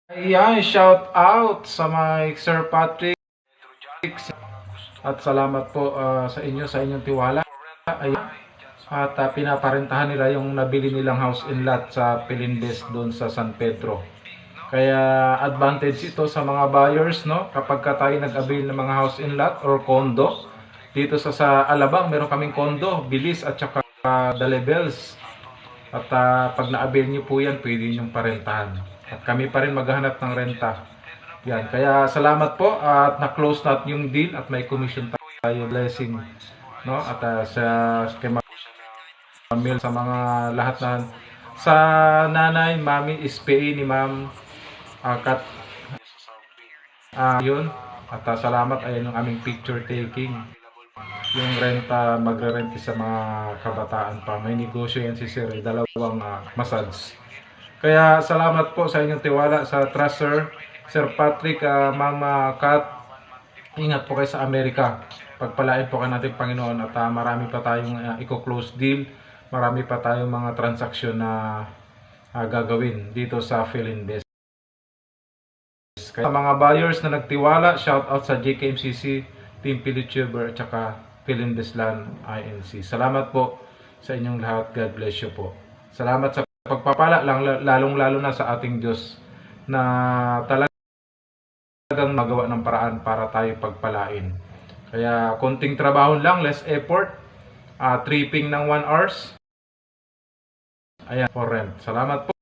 Ayan, shout out sa my Sir Patrick at salamat po sa inyong tiwala. Ayan. At pinaparentahan nila yung nabili nilang house and lot sa Pilindes doon sa San Pedro. Kaya advantage ito sa mga buyers, no? Kapag tayo nag-avail ng mga house and lot or condo dito sa Alabang, meron kaming condo, bilis at saka the levels. At pag na-avail nyo po yan, pwede nyo parentahan. At kami pa rin maghahanap ng renta. Yan. Kaya salamat po at na-close natin yung deal at may commission tayo. Blessing. No? At sa kay Ma'am, sa mga lahat na sa nanay, mami, SPA ni Ma'am Kat. Yun. At salamat. Ayan yung aming picture taking. Yung renta, magre-rent sa mga kabataan pa. May negosyo yan si Sir, dalawang massage. Kaya salamat po sa inyong tiwala sa trust, Sir Patrick, Mama Kat. Ingat po kayo sa Amerika. Pagpalain po kayo natin Panginoon at marami pa tayong i-close deal. Marami pa tayong mga transaksyon na gagawin dito sa Philindes. Kaya sa mga buyers na nagtiwala, shout out sa JKMCC, Team Pilituber at saka Philindesland INC. Salamat po sa inyong lahat. God bless you po. Salamat sa pagpapala, lalong-lalo na sa ating Diyos na talagang magawa ng paraan para tayo pagpalain. Kaya konting trabaho lang, less effort, tripping ng 1 hours. Ayan, for rent. Salamat po.